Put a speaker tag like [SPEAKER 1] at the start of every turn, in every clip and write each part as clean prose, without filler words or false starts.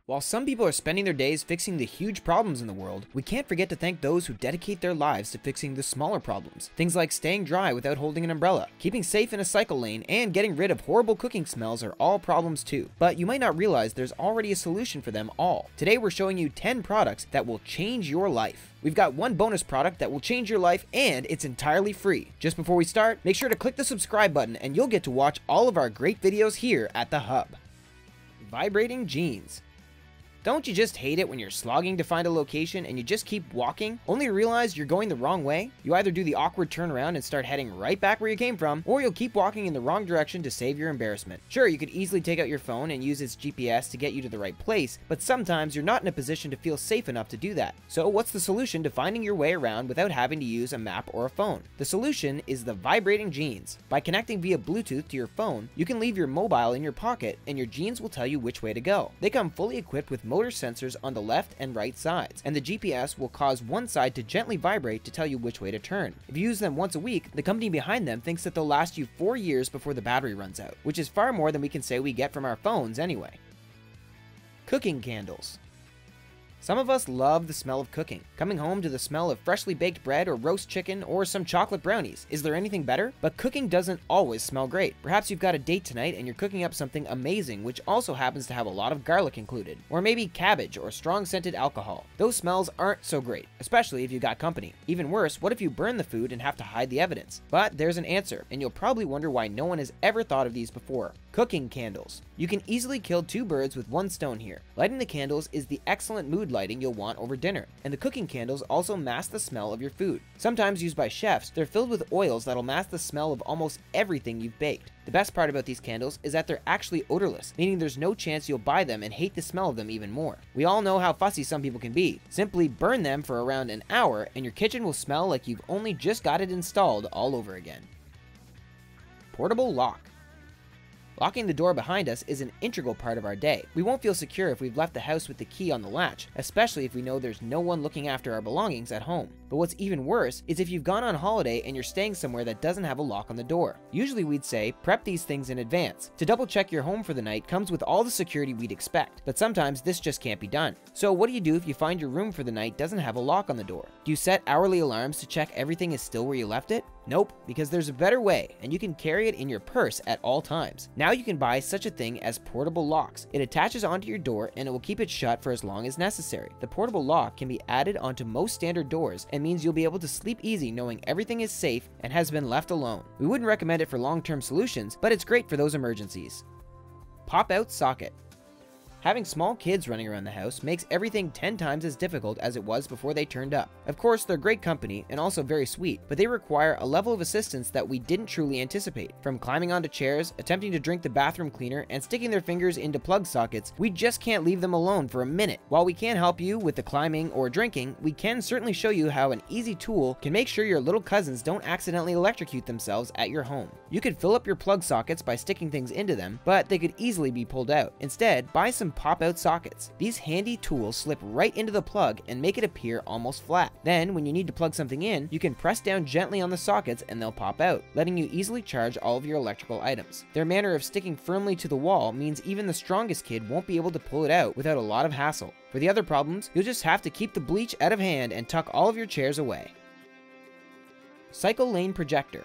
[SPEAKER 1] While some people are spending their days fixing the huge problems in the world, we can't forget to thank those who dedicate their lives to fixing the smaller problems. Things like staying dry without holding an umbrella, keeping safe in a cycle lane, and getting rid of horrible cooking smells are all problems too. But you might not realize there's already a solution for them all. Today we're showing you 10 products that will change your life. We've got one bonus product that will change your life, and it's entirely free. Just before we start, make sure to click the subscribe button and you'll get to watch all of our great videos here at the Hub. Vibrating jeans. Don't you just hate it when you're slogging to find a location and you just keep walking, only to realize you're going the wrong way? You either do the awkward turnaround and start heading right back where you came from, or you'll keep walking in the wrong direction to save your embarrassment. Sure, you could easily take out your phone and use its GPS to get you to the right place, but sometimes you're not in a position to feel safe enough to do that. So what's the solution to finding your way around without having to use a map or a phone? The solution is the Vibrating jeans. By connecting via Bluetooth to your phone, you can leave your mobile in your pocket and your jeans will tell you which way to go. They come fully equipped with motor sensors on the left and right sides, and the GPS will cause one side to gently vibrate to tell you which way to turn. If you use them once a week, the company behind them thinks that they'll last you 4 years before the battery runs out, which is far more than we can say we get from our phones anyway. Cooking candles. Some of us love the smell of cooking. Coming home to the smell of freshly baked bread or roast chicken or some chocolate brownies. Is there anything better? But cooking doesn't always smell great. Perhaps you've got a date tonight and you're cooking up something amazing which also happens to have a lot of garlic included. Or maybe cabbage or strong scented alcohol. Those smells aren't so great, especially if you've got company. Even worse, what if you burn the food and have to hide the evidence? But there's an answer, and you'll probably wonder why no one has ever thought of these before. Cooking candles. You can easily kill 2 birds with 1 stone here. Lighting the candles is the excellent mood lighting you'll want over dinner, and the cooking candles also mask the smell of your food. Sometimes used by chefs, they're filled with oils that'll mask the smell of almost everything you've baked. The best part about these candles is that they're actually odorless, meaning there's no chance you'll buy them and hate the smell of them even more. We all know how fussy some people can be. Simply burn them for around an hour and your kitchen will smell like you've only just got it installed all over again. Portable lock. Locking the door behind us is an integral part of our day. We won't feel secure if we've left the house with the key on the latch, especially if we know there's no one looking after our belongings at home. But what's even worse is if you've gone on holiday and you're staying somewhere that doesn't have a lock on the door. Usually we'd say prep these things in advance. To double check your home for the night comes with all the security we'd expect, but sometimes this just can't be done. So what do you do if you find your room for the night doesn't have a lock on the door? Do you set hourly alarms to check everything is still where you left it? Nope, because there's a better way, and you can carry it in your purse at all times. Now you can buy such a thing as portable locks. It attaches onto your door and it will keep it shut for as long as necessary. The portable lock can be added onto most standard doors and means you'll be able to sleep easy knowing everything is safe and has been left alone. We wouldn't recommend it for long-term solutions, but it's great for those emergencies. Pop-out socket. Having small kids running around the house makes everything 10 times as difficult as it was before they turned up. Of course, they're great company and also very sweet, but they require a level of assistance that we didn't truly anticipate. From climbing onto chairs, attempting to drink the bathroom cleaner, and sticking their fingers into plug sockets, we just can't leave them alone for a minute. While we can't help you with the climbing or drinking, we can certainly show you how an easy tool can make sure your little cousins don't accidentally electrocute themselves at your home. You could fill up your plug sockets by sticking things into them, but they could easily be pulled out. Instead, buy some pop-out sockets. These handy tools slip right into the plug and make it appear almost flat. Then, when you need to plug something in, you can press down gently on the sockets and they'll pop out, letting you easily charge all of your electrical items. Their manner of sticking firmly to the wall means even the strongest kid won't be able to pull it out without a lot of hassle. For the other problems, you'll just have to keep the bleach out of hand and tuck all of your chairs away. Cycle lane projector.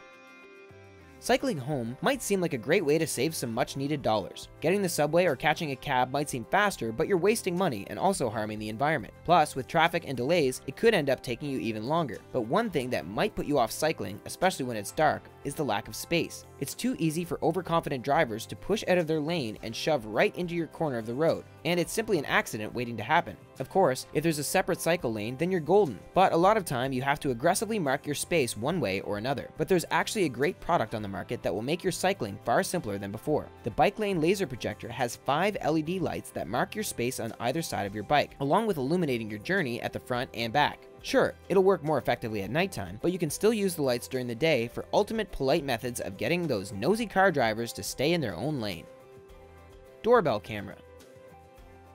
[SPEAKER 1] Cycling home might seem like a great way to save some much needed dollars. Getting the subway or catching a cab might seem faster, but you're wasting money and also harming the environment. Plus, with traffic and delays, it could end up taking you even longer. But one thing that might put you off cycling, especially when it's dark, is the lack of space. It's too easy for overconfident drivers to push out of their lane and shove right into your corner of the road, and it's simply an accident waiting to happen. Of course, if there's a separate cycle lane, then you're golden, but a lot of time you have to aggressively mark your space one way or another. But there's actually a great product on the market that will make your cycling far simpler than before. The bike lane laser projector has 5 LED lights that mark your space on either side of your bike, along with illuminating your journey at the front and back. Sure, it'll work more effectively at nighttime, but you can still use the lights during the day for ultimate polite methods of getting those nosy car drivers to stay in their own lane. Doorbell camera.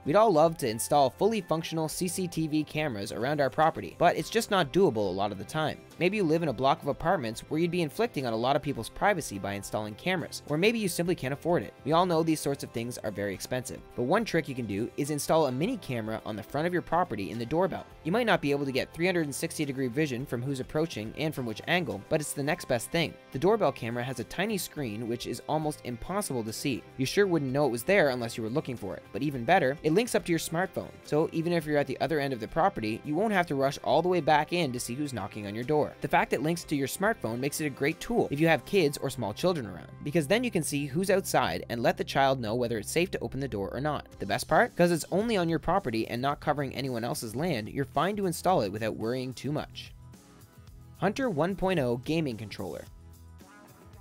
[SPEAKER 1] We'd all love to install fully functional CCTV cameras around our property, but it's just not doable a lot of the time. Maybe you live in a block of apartments where you'd be inflicting on a lot of people's privacy by installing cameras, or maybe you simply can't afford it. We all know these sorts of things are very expensive, but one trick you can do is install a mini camera on the front of your property in the doorbell. You might not be able to get 360-degree vision from who's approaching and from which angle, but it's the next best thing. The doorbell camera has a tiny screen which is almost impossible to see. You sure wouldn't know it was there unless you were looking for it, but even better, it links up to your smartphone, so even if you're at the other end of the property, you won't have to rush all the way back in to see who's knocking on your door. The fact it links to your smartphone makes it a great tool if you have kids or small children around, because then you can see who's outside and let the child know whether it's safe to open the door or not. The best part? Because it's only on your property and not covering anyone else's land, you're fine to install it without worrying too much. Hunter 1.0 Gaming Controller.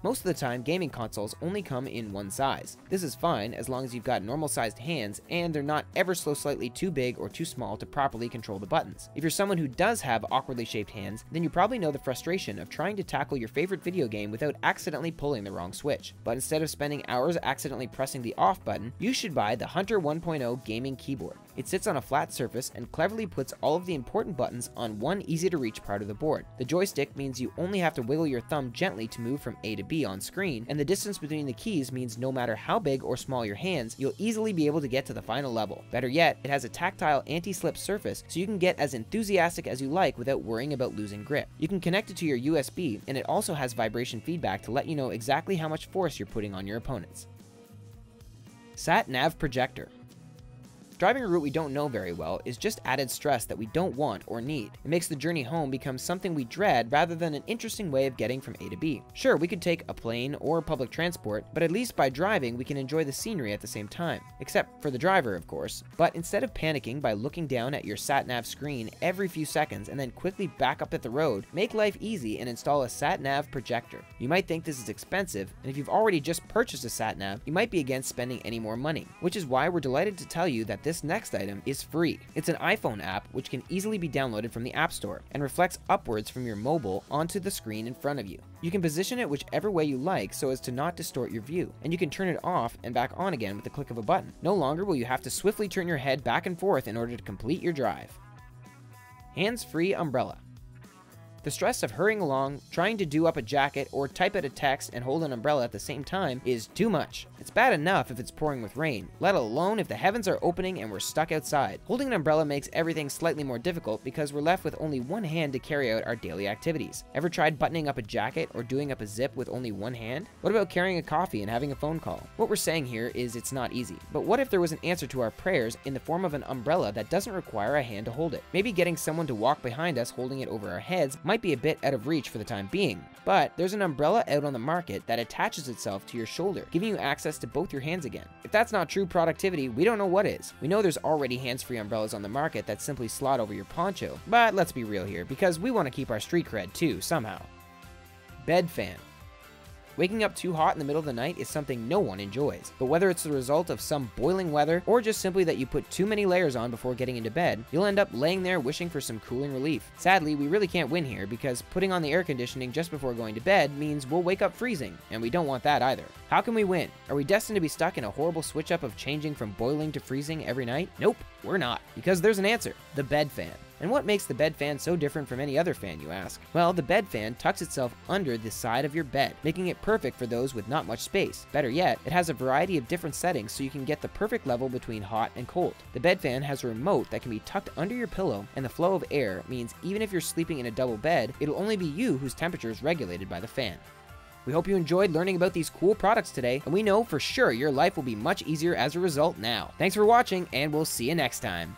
[SPEAKER 1] Most of the time, gaming consoles only come in one size. This is fine as long as you've got normal sized hands and they're not ever so slightly too big or too small to properly control the buttons. If you're someone who does have awkwardly shaped hands, then you probably know the frustration of trying to tackle your favorite video game without accidentally pulling the wrong switch. But instead of spending hours accidentally pressing the off button, you should buy the Hunter 1.0 Gaming Keyboard. It sits on a flat surface and cleverly puts all of the important buttons on one easy to reach part of the board. The joystick means you only have to wiggle your thumb gently to move from A to B on screen, and the distance between the keys means no matter how big or small your hands, you'll easily be able to get to the final level. Better yet, it has a tactile anti-slip surface so you can get as enthusiastic as you like without worrying about losing grip. You can connect it to your USB, and it also has vibration feedback to let you know exactly how much force you're putting on your opponents. Sat-nav projector. Driving a route we don't know very well is just added stress that we don't want or need. It makes the journey home become something we dread rather than an interesting way of getting from A to B. Sure, we could take a plane or public transport, but at least by driving we can enjoy the scenery at the same time. Except for the driver, of course. But instead of panicking by looking down at your sat-nav screen every few seconds and then quickly back up at the road, make life easy and install a sat-nav projector. You might think this is expensive, and if you've already just purchased a sat-nav, you might be against spending any more money, which is why we're delighted to tell you that this next item is free. It's an iPhone app which can easily be downloaded from the App Store and reflects upwards from your mobile onto the screen in front of you. You can position it whichever way you like so as to not distort your view, and you can turn it off and back on again with the click of a button. No longer will you have to swiftly turn your head back and forth in order to complete your drive. Hands-free umbrella. The stress of hurrying along, trying to do up a jacket, or type out a text and hold an umbrella at the same time is too much. It's bad enough if it's pouring with rain, let alone if the heavens are opening and we're stuck outside. Holding an umbrella makes everything slightly more difficult because we're left with only one hand to carry out our daily activities. Ever tried buttoning up a jacket or doing up a zip with only one hand? What about carrying a coffee and having a phone call? What we're saying here is it's not easy. But what if there was an answer to our prayers in the form of an umbrella that doesn't require a hand to hold it? Maybe getting someone to walk behind us holding it over our heads might be a bit out of reach for the time being, but there's an umbrella out on the market that attaches itself to your shoulder, giving you access to both your hands again. If that's not true productivity, we don't know what is. We know there's already hands-free umbrellas on the market that simply slot over your poncho, but let's be real here, because we want to keep our street cred too, somehow. Bed fan. Waking up too hot in the middle of the night is something no one enjoys, but whether it's the result of some boiling weather or just simply that you put too many layers on before getting into bed, you'll end up laying there wishing for some cooling relief. Sadly, we really can't win here because putting on the air conditioning just before going to bed means we'll wake up freezing, and we don't want that either. How can we win? Are we destined to be stuck in a horrible switch-up of changing from boiling to freezing every night? Nope, we're not, because there's an answer: the bed fan. And what makes the bed fan so different from any other fan, you ask? Well, the bed fan tucks itself under the side of your bed, making it perfect for those with not much space. Better yet, it has a variety of different settings so you can get the perfect level between hot and cold. The bed fan has a remote that can be tucked under your pillow, and the flow of air means even if you're sleeping in a double bed, it'll only be you whose temperature is regulated by the fan. We hope you enjoyed learning about these cool products today, and we know for sure your life will be much easier as a result now. Thanks for watching, and we'll see you next time.